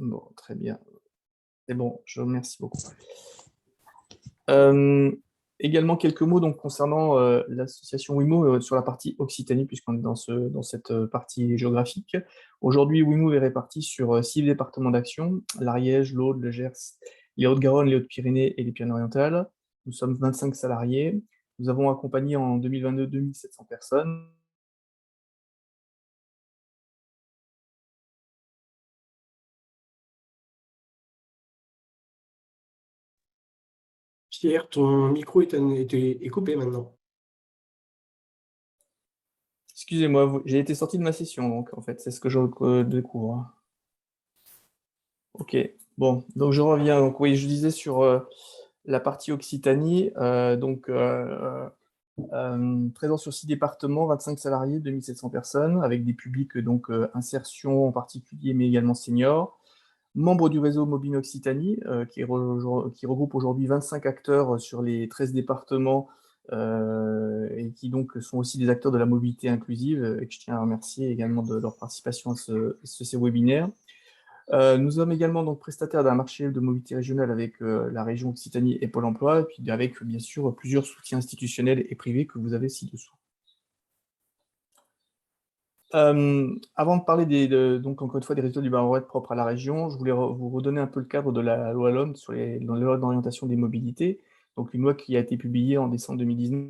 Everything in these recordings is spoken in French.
Bon, très bien. C'est bon, je vous remercie beaucoup. Euh, Également quelques mots donc, concernant l'association WIMO sur la partie Occitanie, puisqu'on est dans cette partie géographique. Aujourd'hui, WIMO est réparti sur 6 départements d'action, l'Ariège, l'Aude, le Gers, les Hautes-Garonne, les Hautes-Pyrénées et les Pyrénées-Orientales. Nous sommes 25 salariés. Nous avons accompagné en 2022 2700 personnes. Pierre, ton micro est coupé maintenant. Excusez-moi, j'ai été sorti de ma session, donc en fait, c'est ce que je découvre. Ok, bon, donc je reviens. Donc oui, je disais sur la partie Occitanie, présent sur 6 départements, 25 salariés, 2700 personnes, avec des publics donc insertion en particulier, mais également seniors. Membre du réseau Mobile Occitanie, qui regroupe aujourd'hui 25 acteurs sur les 13 départements et qui donc sont aussi des acteurs de la mobilité inclusive, et que je tiens à remercier également de leur participation à ces webinaires. Nous sommes également donc prestataires d'un marché de mobilité régionale avec la région Occitanie et Pôle emploi, et puis avec bien sûr plusieurs soutiens institutionnels et privés que vous avez ci-dessous. Avant de parler donc encore une fois des résultats du baromètre propre à la région, je voulais vous redonner un peu le cadre de la loi LOM sur la loi d'orientation des mobilités, donc une loi qui a été publiée en décembre 2019.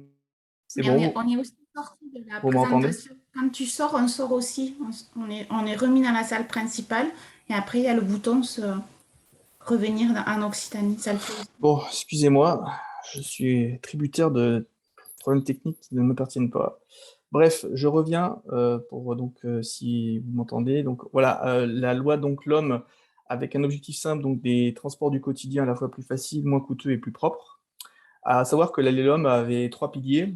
C'est Mais bon, on est aussi sorti de la vous m'entendez? présentation. Quand tu sors, on sort aussi. On est remis dans la salle principale et après, il y a le bouton revenir en Occitanie. Ça le fait aussi. Bon, excusez-moi, je suis tributaire de problèmes techniques qui ne m'appartiennent pas. Bref, je reviens pour donc si vous m'entendez. Donc voilà, la loi donc l'homme avec un objectif simple, donc des transports du quotidien à la fois plus faciles, moins coûteux et plus propres. À savoir que la LOM avait 3 piliers: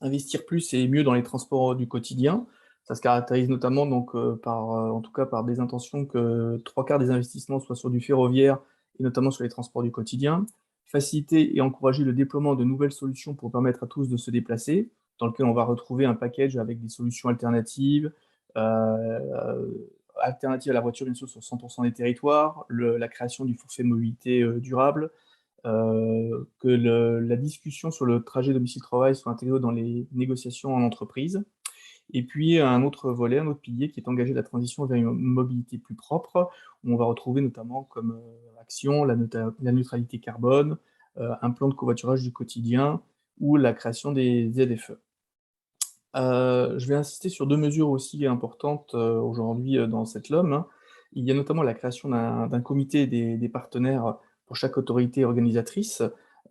investir plus et mieux dans les transports du quotidien. Ça se caractérise notamment donc en tout cas par des intentions que 3/4 des investissements soient sur du ferroviaire et notamment sur les transports du quotidien. Faciliter et encourager le déploiement de nouvelles solutions pour permettre à tous de se déplacer, dans lequel on va retrouver un package avec des solutions alternatives, euh, alternatives à la voiture, bien sûr, sur 100% des territoires, la création du forfait mobilité durable, que la discussion sur le trajet domicile-travail soit intégrée dans les négociations en entreprise. Et puis un autre volet, un autre pilier qui est engagé de la transition vers une mobilité plus propre, où on va retrouver notamment comme action la neutralité carbone, un plan de covoiturage du quotidien ou la création des ZFE. Je vais insister sur 2 mesures aussi importantes aujourd'hui dans cette LOM, hein. Il y a notamment la création d'un comité des partenaires pour chaque autorité organisatrice.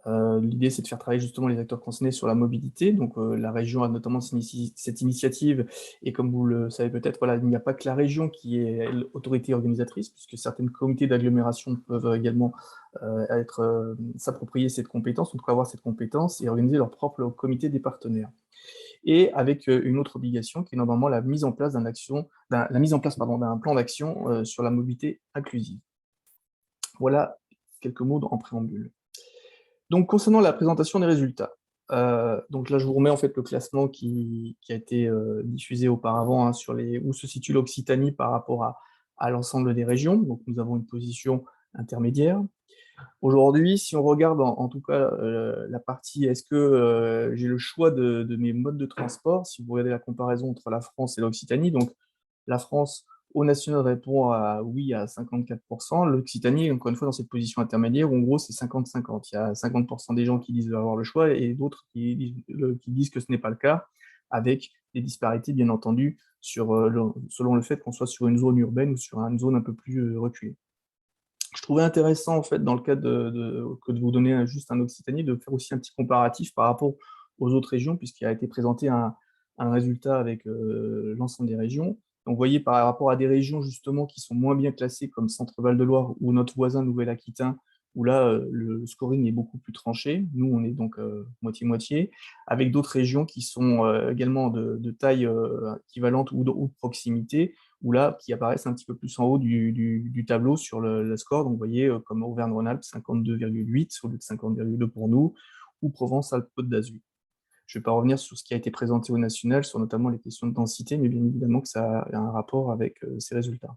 L'idée, c'est de faire travailler justement les acteurs concernés sur la mobilité. Donc la région a notamment cette initiative, et comme vous le savez peut-être, voilà, il n'y a pas que la région qui est l'autorité organisatrice, puisque certaines comités d'agglomération peuvent également s'approprier cette compétence, en tout cas avoir cette compétence, et organiser leur propre comité des partenaires. Et avec une autre obligation qui est normalement la mise en place d'un plan d'action sur la mobilité inclusive. Voilà quelques mots en préambule. Donc concernant la présentation des résultats, donc là je vous remets en fait le classement qui a été diffusé auparavant, hein, sur où se situe l'Occitanie par rapport à l'ensemble des régions. Donc nous avons une position intermédiaire. Aujourd'hui, si on regarde en tout cas la partie est-ce que j'ai le choix de mes modes de transport, si vous regardez la comparaison entre la France et l'Occitanie, donc la France au national répond à oui à 54%, l'Occitanie, encore une fois, dans cette position intermédiaire, où en gros c'est 50-50. Il y a 50% des gens qui disent avoir le choix et d'autres qui disent que ce n'est pas le cas, avec des disparités bien entendu selon le fait qu'on soit sur une zone urbaine ou sur une zone un peu plus reculée. Je trouvais intéressant, en fait, dans le cadre que de vous donner juste un Occitanie, de faire aussi un petit comparatif par rapport aux autres régions, puisqu'il a été présenté un résultat avec l'ensemble des régions. Donc, vous voyez, par rapport à des régions, justement, qui sont moins bien classées, comme Centre-Val de Loire ou notre voisin Nouvelle-Aquitaine, où là, le scoring est beaucoup plus tranché. Nous, on est donc moitié-moitié, avec d'autres régions qui sont également de taille équivalente ou de proximité, ou là, qui apparaissent un petit peu plus en haut du tableau sur le score. Donc, vous voyez, comme Auvergne-Rhône-Alpes, 52,8 au lieu de 50,2 pour nous, ou Provence-Alpes-Côte d'Azur. Je ne vais pas revenir sur ce qui a été présenté au national, sur notamment les questions de densité, mais bien évidemment que ça a un rapport avec ces résultats.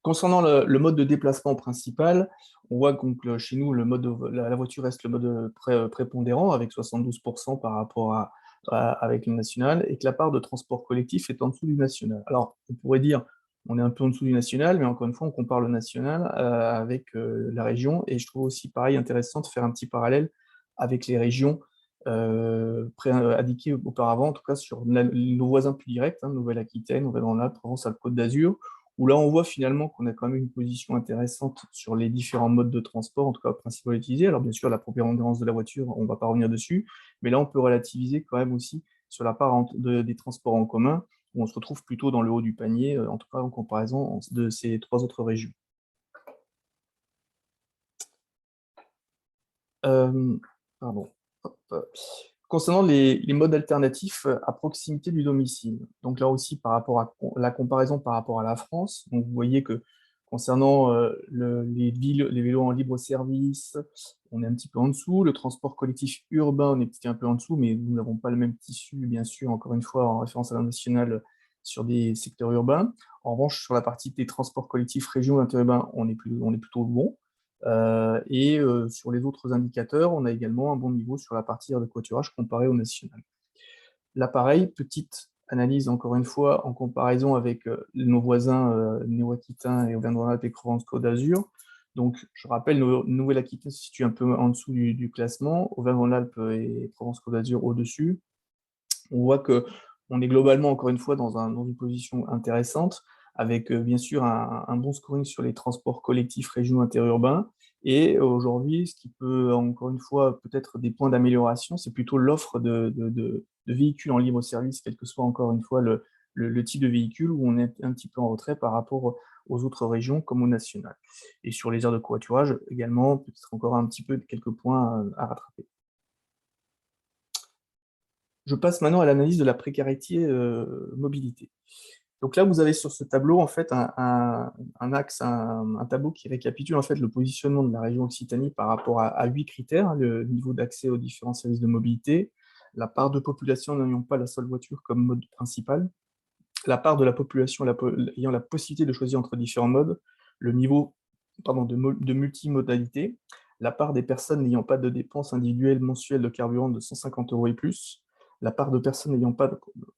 Concernant le mode de déplacement principal, on voit que donc, chez nous, la voiture reste le mode prépondérant avec 72% par rapport avec le national, et que la part de transport collectif est en dessous du national. Alors, on pourrait dire on est un peu en dessous du national, mais encore une fois, on compare le national avec la région, et je trouve aussi pareil intéressant de faire un petit parallèle avec les régions indiquées auparavant, en tout cas sur nos voisins plus directs, hein, Nouvelle-Aquitaine, Auvergne-Rhône-Alpes, Provence-Alpes-Côte d'Azur, où là, on voit finalement qu'on a quand même une position intéressante sur les différents modes de transport, en tout cas principaux utilisés. Alors bien sûr, la prépondérance de la voiture, on ne va pas revenir dessus, mais là, on peut relativiser quand même aussi sur la part des transports en commun, où on se retrouve plutôt dans le haut du panier, en tout cas en comparaison de ces 3 autres régions. Pardon. Hop. Concernant les modes alternatifs à proximité du domicile, donc là aussi par rapport à la comparaison par rapport à la France, donc vous voyez que concernant les vélos en libre service, on est un petit peu en dessous, le transport collectif urbain, on est petit un peu en dessous, mais nous n'avons pas le même tissu, bien sûr, encore une fois, en référence à la nationale sur des secteurs urbains. En revanche, sur la partie des transports collectifs région interurbains, on est plutôt bon. Sur les autres indicateurs, on a également un bon niveau sur la partie de covoiturage comparé au national. Là, pareil, petite analyse encore une fois en comparaison avec nos voisins néo-aquitains et Auvergne-Rhône-Alpes et Provence-Côte d'Azur. Donc, je rappelle, Nouvelle-Aquitaine se situe un peu en dessous du classement, Auvergne-Rhône-Alpes et Provence-Côte d'Azur au-dessus. On voit qu'on est globalement, encore une fois, dans une position intéressante, avec bien sûr un bon scoring sur les transports collectifs régionaux interurbains. Et aujourd'hui, ce qui peut, encore une fois, peut-être des points d'amélioration, c'est plutôt l'offre de véhicules en libre service, quel que soit, encore une fois, le type de véhicule, où on est un petit peu en retrait par rapport aux autres régions comme au national. Et sur les aires de covoiturage, également, peut-être encore un petit peu quelques points à rattraper. Je passe maintenant à l'analyse de la précarité mobilité. Donc là, vous avez sur ce tableau en fait un axe, un tableau qui récapitule en fait le positionnement de la région Occitanie par rapport à 8 critères, hein, le niveau d'accès aux différents services de mobilité, la part de population n'ayant pas la seule voiture comme mode principal, la part de la population ayant la possibilité de choisir entre différents modes, le niveau de multimodalité, la part des personnes n'ayant pas de dépenses individuelles mensuelles de carburant de 150 € et plus, la part de personnes n'ayant pas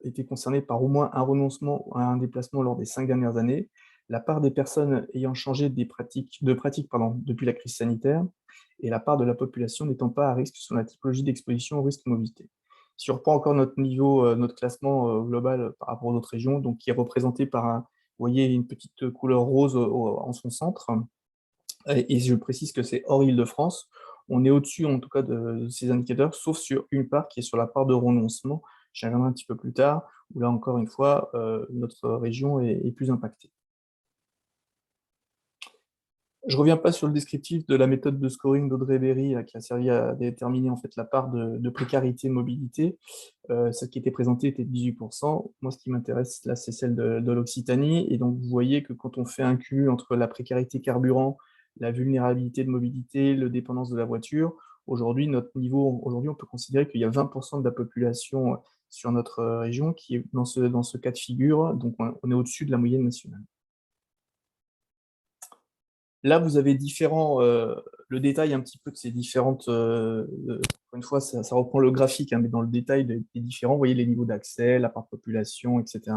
été concernées par au moins un renoncement à un déplacement lors des 5 dernières années, la part des personnes ayant changé de pratique depuis la crise sanitaire, et la part de la population n'étant pas à risque sur la typologie d'exposition au risque de mobilité. Si on reprend encore notre niveau, notre classement global par rapport aux autres régions, donc qui est représenté par vous voyez, une petite couleur rose en son centre, et je précise que c'est hors Île-de-France, on est au-dessus en tout cas de ces indicateurs, sauf sur une part qui est sur la part de renoncement, j'y reviendrai un petit peu plus tard, où là encore une fois, notre région est plus impactée. Je ne reviens pas sur le descriptif de la méthode de scoring d'Audrey Berry qui a servi à déterminer en fait la part de précarité mobilité. Celle qui était présentée était de 18%. Moi, ce qui m'intéresse là, c'est celle de l'Occitanie. Et donc, vous voyez que quand on fait un cumul entre la précarité carburant, la vulnérabilité de mobilité, la dépendance de la voiture, aujourd'hui, on peut considérer qu'il y a 20% de la population sur notre région qui est dans ce cas de figure. Donc, on est au-dessus de la moyenne nationale. Là, vous avez le détail un petit peu de ces différentes. Encore une fois, ça reprend le graphique, hein, mais dans le détail des différents, vous voyez les niveaux d'accès, la part de population, etc.,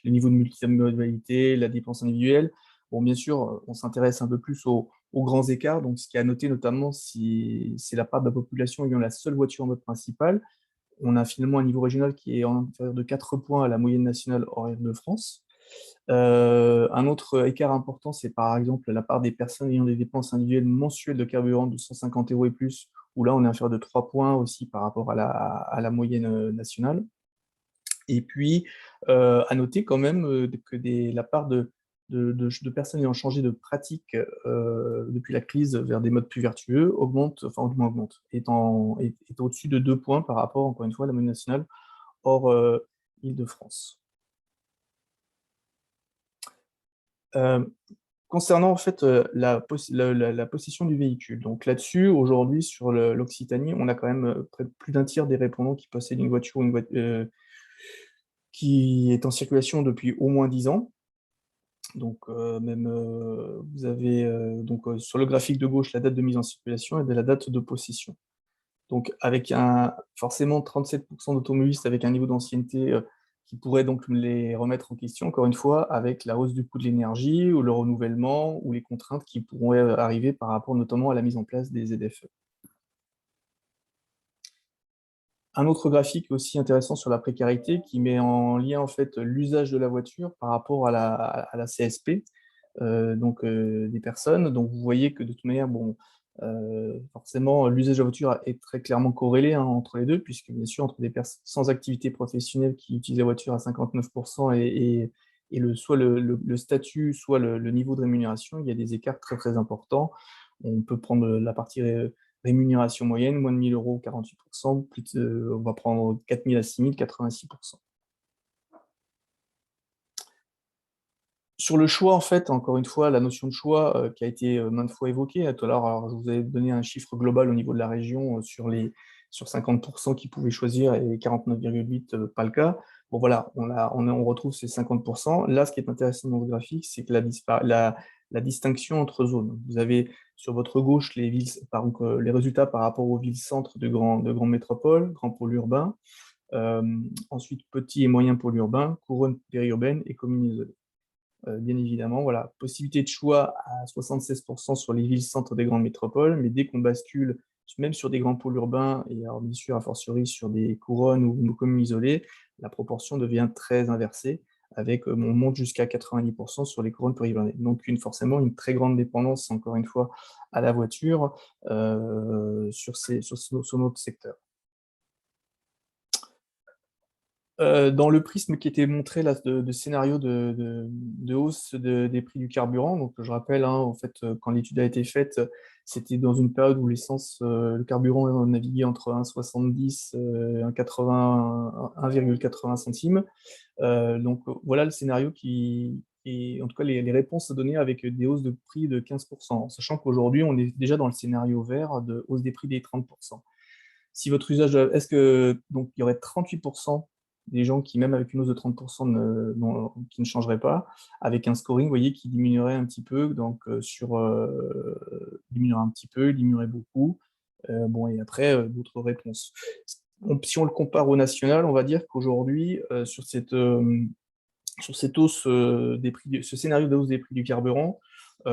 les niveaux de multimodalité, la dépense individuelle. Bon, bien sûr, on s'intéresse un peu plus aux grands écarts. Donc, ce qui est à noter notamment, c'est la part de la population ayant la seule voiture en mode principal. On a finalement un niveau régional qui est en inférieur de 4 points à la moyenne nationale hors Île-de-France. Un autre écart important, c'est par exemple la part des personnes ayant des dépenses individuelles mensuelles de carburant de 150 € et plus, où là on est inférieur de 3 points aussi par rapport à la moyenne nationale. Et puis, à noter quand même que la part de personnes ayant changé de pratique depuis la crise vers des modes plus vertueux augmente, est au-dessus de 2 points par rapport, encore une fois, à la moyenne nationale hors Île-de-France. Concernant en fait la possession du véhicule, donc là-dessus, aujourd'hui, sur l'Occitanie, on a quand même près de plus d'un tiers des répondants qui possèdent une voiture qui est en circulation depuis au moins 10 ans. Donc, vous avez sur le graphique de gauche la date de mise en circulation et la date de possession. Donc, avec forcément 37% d'automobilistes avec un niveau d'ancienneté qui pourrait donc les remettre en question, encore une fois, avec la hausse du coût de l'énergie ou le renouvellement ou les contraintes qui pourraient arriver par rapport notamment à la mise en place des ZFE. Un autre graphique aussi intéressant sur la précarité qui met en lien en fait l'usage de la voiture par rapport à la CSP, des personnes. Donc vous voyez que de toute manière, forcément, l'usage de la voiture est très clairement corrélé entre les deux, puisque bien sûr, entre des personnes sans activité professionnelle qui utilisent la voiture à 59% soit le statut, soit le niveau de rémunération, il y a des écarts très très importants. On peut prendre la partie rémunération moyenne, moins de 1 000 euros, 48%, on va prendre 4 000 à 6 000, 86%. Sur le choix, en fait, encore une fois, la notion de choix qui a été maintes fois évoquée. Tout à l'heure, alors, je vous avais donné un chiffre global au niveau de la région sur 50% qui pouvaient choisir et 49,8% pas le cas. Bon, voilà, on retrouve ces 50%. Là, ce qui est intéressant dans le graphique, c'est que la distinction entre zones. Vous avez sur votre gauche les résultats par rapport aux villes-centres de grandes métropoles, grands pôles urbains. Ensuite, petits et moyens pôles urbains, couronnes périurbaines et communes isolées. Bien évidemment, voilà, possibilité de choix à 76% sur les villes-centres des grandes métropoles, mais dès qu'on bascule, même sur des grands pôles urbains, et alors bien sûr, a fortiori sur des couronnes ou nos communes isolées, la proportion devient très inversée, on monte jusqu'à 90% sur les couronnes périurbaines. Donc forcément une très grande dépendance, encore une fois, à la voiture sur notre secteur. Dans le prisme qui était montré là, de scénario de hausse des prix du carburant, donc je rappelle, en fait, quand l'étude a été faite, c'était dans une période où le carburant naviguait entre 1,70 et 1,80 centimes. Donc voilà le scénario en tout cas les réponses données avec des hausses de prix de 15%, sachant qu'aujourd'hui on est déjà dans le scénario vert de hausse des prix des 30%. Si votre usage, donc il y aurait 38% des gens qui, même avec une hausse de 30%, qui ne changeraient pas, avec un scoring, vous voyez, qui diminuerait un petit peu, donc diminuerait un petit peu, diminuerait beaucoup. Et après, d'autres réponses. Si on le compare au national, on va dire qu'aujourd'hui, sur cette hausse des prix, ce scénario de hausse des prix du carburant, il y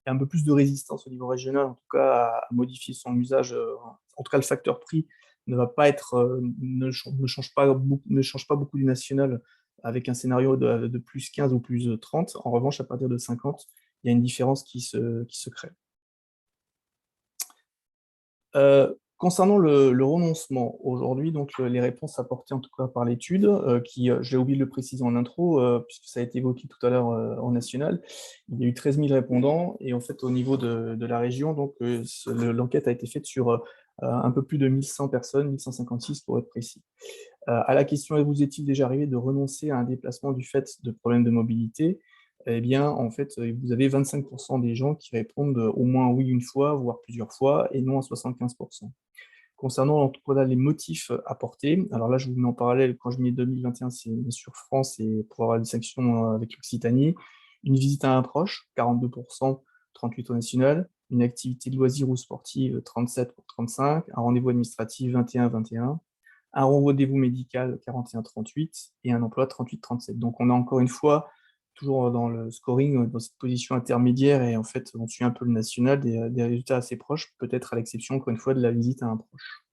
a un peu plus de résistance au niveau régional, en tout cas, à modifier son usage. En tout cas, le facteur prix ne change pas beaucoup du national avec un scénario de plus 15 ou plus 30. En revanche, à partir de 50, il y a une différence qui se crée. Concernant le renoncement, aujourd'hui, donc les réponses apportées en tout cas par l'étude, j'ai oublié de le préciser en intro, puisque ça a été évoqué tout à l'heure en national, il y a eu 13 000 répondants, et en fait au niveau de la région, donc l'enquête a été faite sur un peu plus de 1100 personnes, 1156 pour être précis. À la question, vous est-il déjà arrivé de renoncer à un déplacement du fait de problèmes de mobilité? Eh bien, en fait, vous avez 25% des gens qui répondent au moins oui une fois, voire plusieurs fois, et non à 75%. Concernant les motifs apportés, alors là, je vous mets en parallèle, quand je mets 2021, c'est bien sûr France, et pour avoir une distinction avec l'Occitanie, une visite à un proche, 42%, 38% au national, une activité de loisir ou sportive, 37 pour 35, un rendez-vous administratif, 21, un rendez-vous médical, 41-38, et un emploi, 38-37. Donc on a encore une fois, toujours dans le scoring, dans cette position intermédiaire, et en fait, on suit un peu le national, des résultats assez proches, peut-être à l'exception, encore une fois, de la visite à un proche.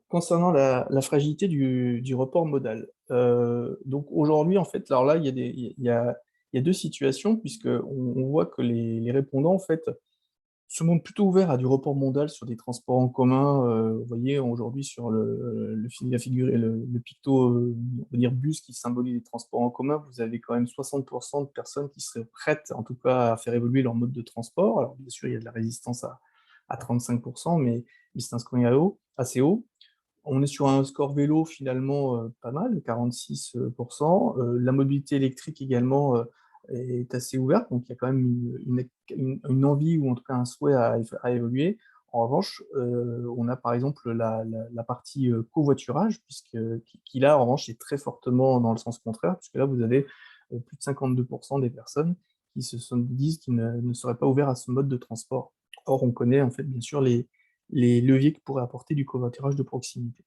Concernant la fragilité du report modal. Donc aujourd'hui, en fait, alors là, il y a deux situations, puisqu'on voit que les répondants, en fait, se montre plutôt ouvert à du report modal sur des transports en commun. Vous voyez, aujourd'hui, sur la figure et le picto, on va dire bus qui symbolise les transports en commun, vous avez quand même 60% de personnes qui seraient prêtes, en tout cas, à faire évoluer leur mode de transport. Alors, bien sûr, il y a de la résistance à 35%, mais c'est un scoring assez haut. On est sur un score vélo finalement pas mal, 46%. La mobilité électrique également est assez ouverte, donc il y a quand même une envie ou en tout cas un souhait à évoluer. En revanche, on a par exemple la partie covoiturage, qui là, en revanche, est très fortement dans le sens contraire, puisque là, vous avez plus de 52% des personnes qui disent qu'ils ne seraient pas ouverts à ce mode de transport. Or, on connaît en fait, bien sûr, les leviers que pourrait apporter du covoiturage de proximité.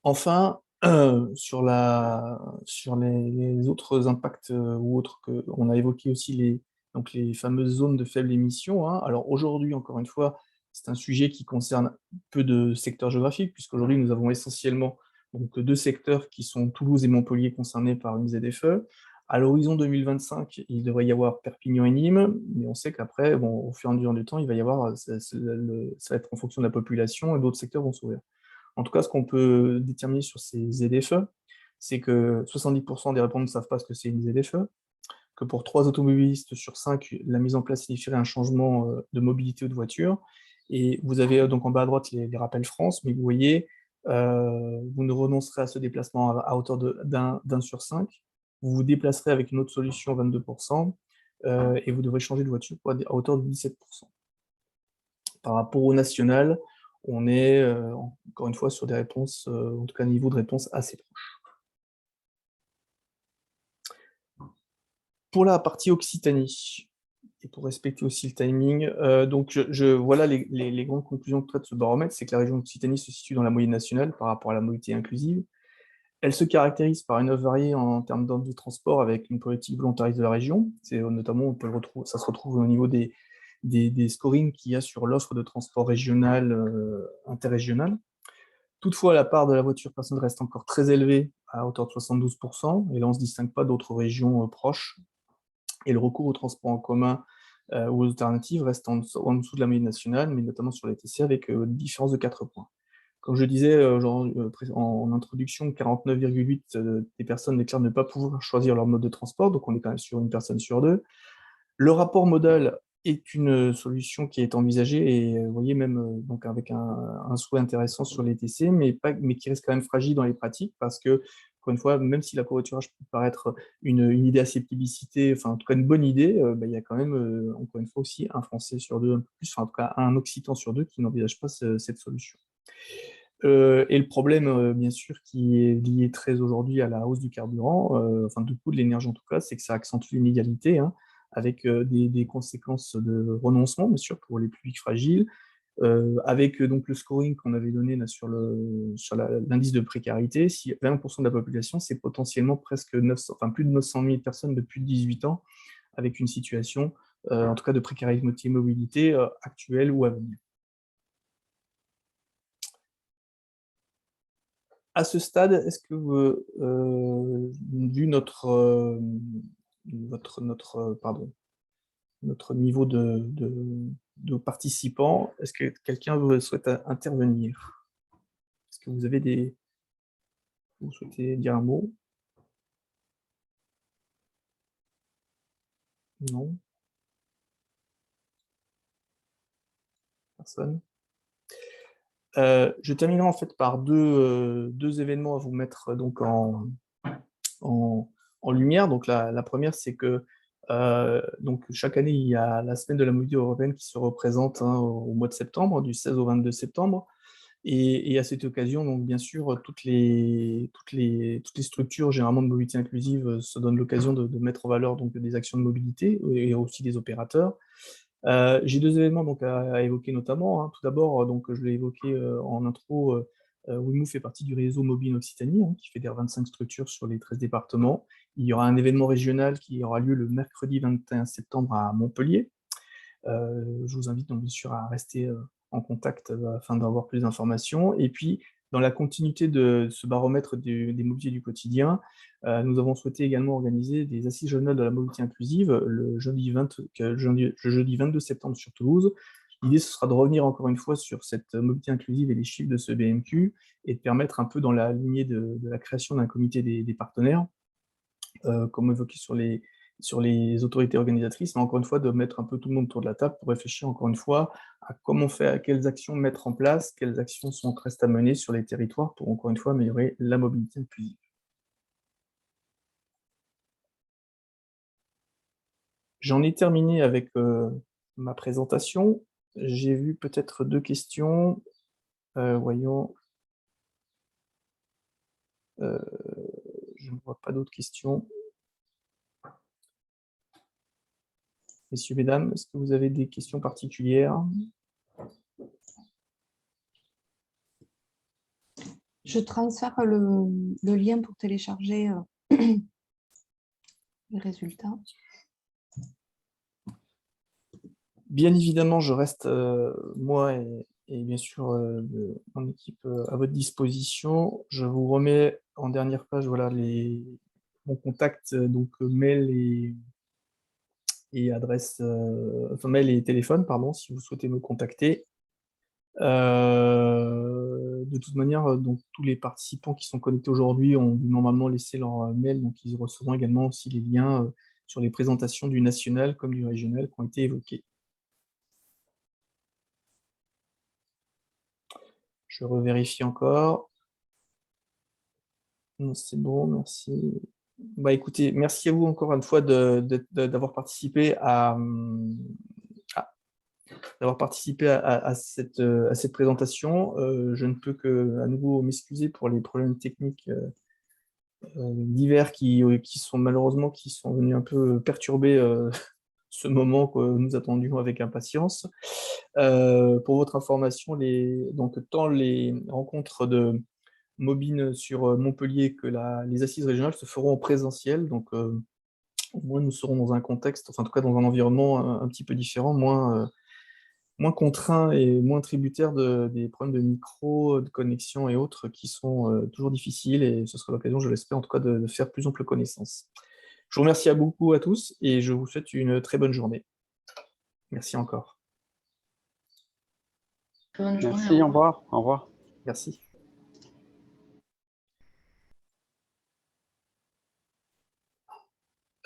Enfin, sur les autres impacts ou autres, on a évoqué aussi donc les fameuses zones de faible émission, hein. Alors aujourd'hui, encore une fois, c'est un sujet qui concerne peu de secteurs géographiques, puisqu'aujourd'hui, nous avons essentiellement donc, deux secteurs qui sont Toulouse et Montpellier concernés par une ZFE. À l'horizon 2025, il devrait y avoir Perpignan et Nîmes, mais on sait qu'après, bon, au fur et à mesure du temps, il va y avoir, ça va être en fonction de la population et d'autres secteurs vont s'ouvrir. En tout cas, ce qu'on peut déterminer sur ces ZFE, c'est que 70% des répondants ne savent pas ce que c'est une ZFE, que pour 3 automobilistes sur 5, la mise en place signifierait un changement de mobilité ou de voiture. Et vous avez donc en bas à droite les rappels France, mais vous voyez, vous ne renoncerez à ce déplacement à hauteur d'un sur 5. Vous vous déplacerez avec une autre solution, 22%, et vous devrez changer de voiture à hauteur de 17%. Par rapport au national, on est encore une fois sur des réponses, en tout cas un niveau de réponse assez proche. Pour la partie Occitanie, et pour respecter aussi le timing, donc voilà les grandes conclusions que traite ce baromètre, c'est que la région Occitanie se situe dans la moyenne nationale par rapport à la mobilité inclusive. Elle se caractérise par une offre variée en termes d'ordre de transport avec une politique volontariste de la région. C'est notamment, ça se retrouve au niveau des scorings qu'il y a sur l'offre de transport régional, interrégional. Toutefois, la part de la voiture personnelle reste encore très élevée, à hauteur de 72%, et là on ne se distingue pas d'autres régions proches. Et le recours au transport en commun ou aux alternatives reste en dessous de la moyenne nationale, mais notamment sur les TC, avec une différence de 4 points. Comme je disais en introduction, 49,8% des personnes déclarent ne pas pouvoir choisir leur mode de transport, donc on est quand même sur une personne sur deux. Le rapport modal est une solution qui est envisagée, et vous voyez même donc avec un souhait intéressant sur les TC, mais qui reste quand même fragile dans les pratiques, parce que, encore une fois, même si la covoiturage peut paraître une idée assez plébiscitée, enfin en tout cas une bonne idée, il y a quand même, encore une fois aussi, un Français sur deux, un peu plus, enfin en tout cas un Occitan sur deux qui n'envisage pas cette solution. Et le problème, bien sûr, qui est lié très aujourd'hui à la hausse du carburant, enfin du coût de l'énergie en tout cas, c'est que ça accentue l'inégalité, hein, avec des conséquences de renoncement, bien sûr, pour les publics fragiles, avec donc le scoring qu'on avait donné là, sur l'indice de précarité. Si 20% de la population, c'est potentiellement presque plus de 900 000 personnes de plus de 18 ans, avec une situation, en tout cas, de précarité mobilité actuelle ou à venir. À ce stade, est-ce que vu notre niveau de participants, est-ce que quelqu'un souhaite intervenir? Est-ce que vous souhaitez dire un mot? Non? Personne? Je terminerai en fait par deux événements à vous mettre donc en lumière. Donc la première, c'est que donc chaque année, il y a la semaine de la mobilité européenne qui se représente, hein, au mois de septembre, du 16 au 22 septembre. Et à cette occasion, donc bien sûr, toutes les structures, généralement de mobilité inclusive, se donnent l'occasion de mettre en valeur donc, des actions de mobilité et aussi des opérateurs. J'ai deux événements donc, à évoquer notamment, hein. Tout d'abord, donc, je l'ai évoqué en intro, Wimou fait partie du réseau mobile Occitanie, hein, qui fédère 25 structures sur les 13 départements. Il y aura un événement régional qui aura lieu le mercredi 21 septembre à Montpellier. Je vous invite donc bien sûr à rester en contact afin d'avoir plus d'informations. Et puis, dans la continuité de ce baromètre des mobilités du quotidien, nous avons souhaité également organiser des assises régionales de la mobilité inclusive le jeudi 22 septembre sur Toulouse. L'idée, ce sera de revenir encore une fois sur cette mobilité inclusive et les chiffres de ce BMQ, et de permettre un peu dans la lignée de la création d'un comité des partenaires, comme évoqué sur les autorités organisatrices, mais encore une fois, de mettre un peu tout le monde autour de la table pour réfléchir encore une fois à comment faire, à quelles actions mettre en place, quelles actions restent à mener sur les territoires pour encore une fois améliorer la mobilité inclusive. J'en ai terminé avec ma présentation. j'ai vu peut-être 2 questions. Voyons. Je ne vois pas d'autres questions. Messieurs, mesdames, est-ce que vous avez des questions particulières? Je transfère le lien pour télécharger les résultats. Bien évidemment, je reste, moi et bien sûr, mon équipe, à votre disposition. Je vous remets en dernière page, voilà, mon contact, donc mail et adresse, enfin mail et téléphone, pardon, si vous souhaitez me contacter. De toute manière, donc tous les participants qui sont connectés aujourd'hui ont normalement laissé leur mail, donc ils recevront également aussi les liens sur les présentations du national comme du régional qui ont été évoquées. Je revérifie encore. Non, c'est bon, merci. Bah écoutez, merci à vous encore une fois d'avoir participé à cette présentation. Je ne peux que à nouveau m'excuser pour les problèmes techniques divers qui sont malheureusement qui sont venus un peu perturber ce moment que nous attendions avec impatience. Pour votre information, donc tant les rencontres de Mobine sur Montpellier que les assises régionales se feront en présentiel, donc au moins nous serons dans un contexte, enfin en tout cas dans un environnement un petit peu différent, moins contraint et moins tributaire des problèmes de micro, de connexion et autres qui sont toujours difficiles, et ce sera l'occasion, je l'espère en tout cas, de faire plus ample connaissance. Je vous remercie beaucoup à tous et je vous souhaite une très bonne journée. Merci encore. Bonne journée, Merci, au revoir. Au revoir. Merci.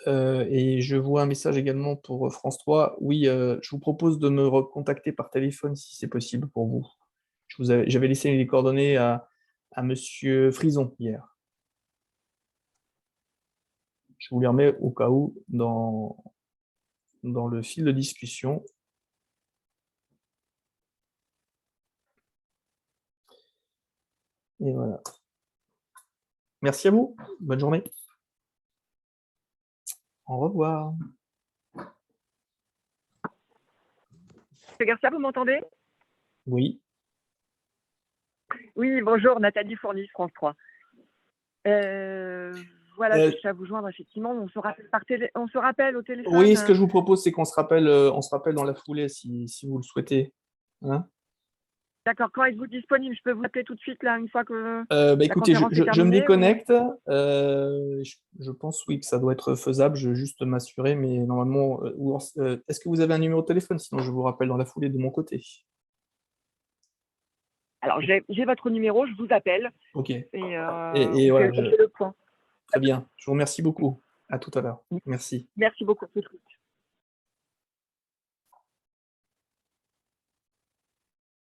Et je vois un message également pour France 3. Oui, je vous propose de me recontacter par téléphone si c'est possible pour vous. J'avais laissé les coordonnées à Monsieur Frison hier. Je vous les remets au cas où dans le fil de discussion. Et voilà. Merci à vous. Bonne journée. Au revoir. Monsieur Garcia, vous m'entendez? Oui. Oui, bonjour, Nathalie Fournis, France 3. Voilà, je cherche à vous joindre, effectivement. On se rappelle au téléphone. Oui, ce que je vous propose, c'est qu'on se rappelle dans la foulée, si vous le souhaitez. Hein? D'accord, quand êtes-vous disponible? Je peux vous appeler tout de suite, là, une fois que écoutez, conférence est je me terminée, déconnecte. Je pense, oui, que ça doit être faisable. Je veux juste m'assurer, mais normalement... est-ce que vous avez un numéro de téléphone? Sinon, je vous rappelle dans la foulée de mon côté. Alors, j'ai votre numéro, je vous appelle. OK. Et voilà, on fait le point. Très bien. Je vous remercie beaucoup. À tout à l'heure. Merci. Merci beaucoup.